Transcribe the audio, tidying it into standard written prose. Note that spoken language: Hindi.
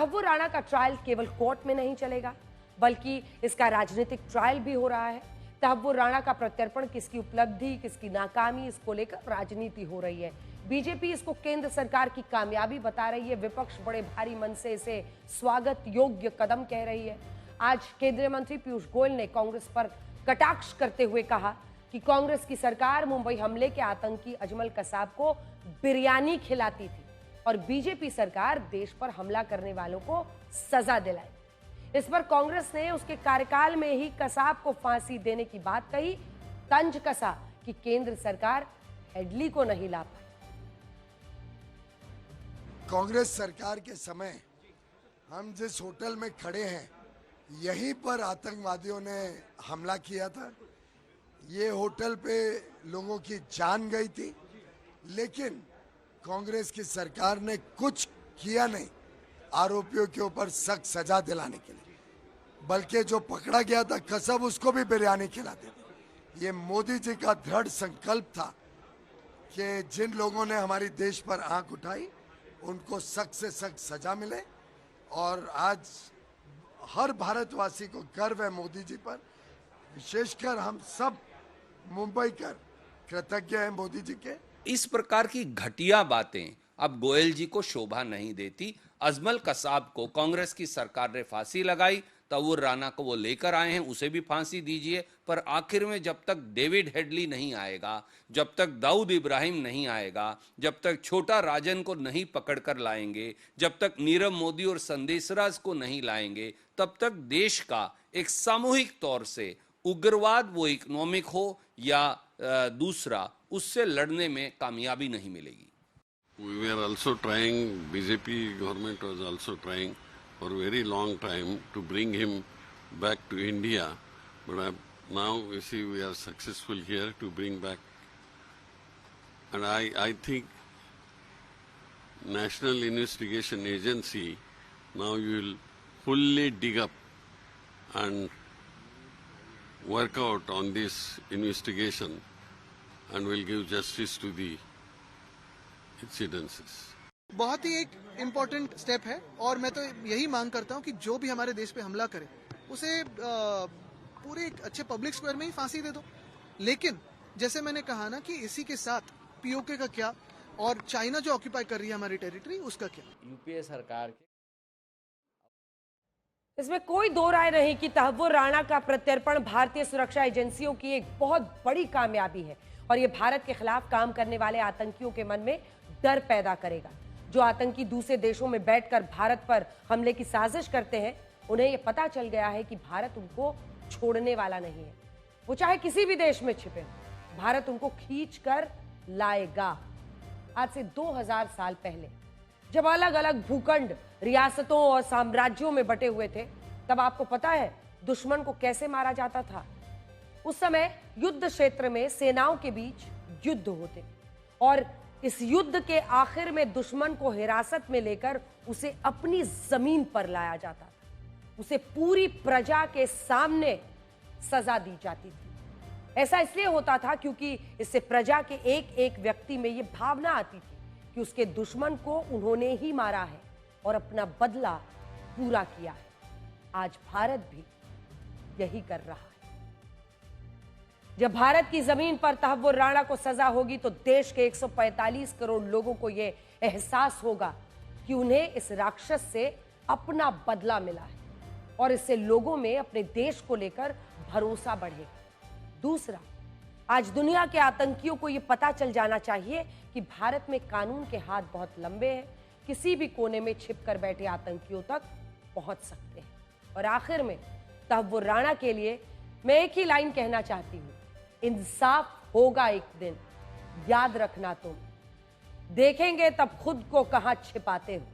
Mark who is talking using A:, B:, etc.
A: तहव्वुर राणा का ट्रायल केवल कोर्ट में नहीं चलेगा, बल्कि इसका राजनीतिक ट्रायल भी हो रहा है। तहव्वुर राणा का प्रत्यर्पण, किसकी उपलब्धि, किसकी नाकामी, इसको लेकर राजनीति हो रही है। बीजेपी इसको केंद्र सरकार की कामयाबी बता रही है। विपक्ष बड़े भारी मन से इसे स्वागत योग्य कदम कह रही है। आज केंद्रीय मंत्री पीयूष गोयल ने कांग्रेस पर कटाक्ष करते हुए कहा कि कांग्रेस की सरकार मुंबई हमले के आतंकी अजमल कसाब को बिरयानी खिलाती थी और बीजेपी सरकार देश पर हमला करने वालों को सजा दिलाई। इस पर कांग्रेस ने उसके कार्यकाल में ही कसाब को फांसी देने की बात कही, तंज कसा कि केंद्र सरकार हेडली को नहीं ला पाई।
B: कांग्रेस सरकार के समय हम जिस होटल में खड़े हैं, यहीं पर आतंकवादियों ने हमला किया था। ये होटल पे लोगों की जान गई थी, लेकिन कांग्रेस की सरकार ने कुछ किया नहीं आरोपियों के ऊपर सख्त सजा दिलाने के लिए, बल्कि जो पकड़ा गया था कसब, उसको भी बिरयानी खिलाते थे। ये मोदी जी का दृढ़ संकल्प था कि जिन लोगों ने हमारी देश पर आंख उठाई उनको सख्त से सख्त सजा मिले। और आज हर भारतवासी को गर्व है मोदी जी पर, विशेषकर हम सब मुंबईकर कृतज्ञ हैं मोदी जी के।
C: इस प्रकार की घटिया बातें अब गोयल जी को शोभा नहीं देती। अजमल कसाब को कांग्रेस की सरकार ने फांसी लगाई, तहव्वुर राणा को वो लेकर आए हैं, उसे भी फांसी दीजिए। पर आखिर में जब तक डेविड हेडली नहीं आएगा, जब तक दाऊद इब्राहिम नहीं आएगा, जब तक छोटा राजन को नहीं पकड़कर लाएंगे, जब तक नीरव मोदी और संदेशराज को नहीं लाएंगे, तब तक देश का एक सामूहिक तौर से उग्रवाद, वो इकोनॉमिक हो या दूसरा, उससे लड़ने में कामयाबी नहीं मिलेगी।
D: We were also trying, BJP government was also trying for a very long time to bring him back to India, but now we see we are successful here to bring back. And I think National Investigation Agency, now you will fully dig up and work out on this investigation and will give justice to the incidences.
E: बहुत ही एक इम्पोर्टेंट स्टेप है और मैं तो यही मांग करता हूं कि जो भी हमारे देश पे हमला करे उसे पूरे एक अच्छे पब्लिक स्क्वायर में ही फांसी दे दो। लेकिन जैसे मैंने कहा ना कि इसी के साथ पीओके का क्या और चाइना जो ऑक्यूपाई कर रही है हमारी टेरिटरी, उसका क्या।
F: यूपीए सरकार के
A: इसमें कोई दो राय नहीं कि तहव्वुर राणा का प्रत्यर्पण भारतीय सुरक्षा एजेंसियों की एक बहुत बड़ी कामयाबी है और ये भारत के खिलाफ काम करने वाले आतंकियों के मन में डर पैदा करेगा। जो आतंकी दूसरे देशों में बैठकर भारत पर हमले की साजिश करते हैं, उन्हें यह पता चल गया है कि भारत उनको छोड़ने वाला नहीं है। वो चाहे किसी भी देश में छिपे, भारत उनको खींच कर लाएगा। आज से 2000 साल पहले जब अलग अलग भूखंड रियासतों और साम्राज्यों में बटे हुए थे, तब आपको पता है दुश्मन को कैसे मारा जाता था। उस समय युद्ध क्षेत्र में सेनाओं के बीच युद्ध होते और इस युद्ध के आखिर में दुश्मन को हिरासत में लेकर उसे अपनी जमीन पर लाया जाता था। उसे पूरी प्रजा के सामने सजा दी जाती थी। ऐसा इसलिए होता था क्योंकि इससे प्रजा के एक एक व्यक्ति में यह भावना आती थी कि उसके दुश्मन को उन्होंने ही मारा है और अपना बदला पूरा किया है। आज भारत भी यही कर रहा है। जब भारत की जमीन पर तहव्वुर राणा को सजा होगी तो देश के 145 करोड़ लोगों को यह एहसास होगा कि उन्हें इस राक्षस से अपना बदला मिला है और इससे लोगों में अपने देश को लेकर भरोसा बढ़ेगा। दूसरा, आज दुनिया के आतंकियों को यह पता चल जाना चाहिए कि भारत में कानून के हाथ बहुत लंबे हैं, किसी भी कोने में छिपकर बैठे आतंकियों तक पहुंच सकते हैं। और आखिर में तहव्वुर राणा के लिए मैं एक ही लाइन कहना चाहती हूं, इंसाफ होगा एक दिन, याद रखना तुम। देखेंगे तब खुद को कहां छिपाते हो।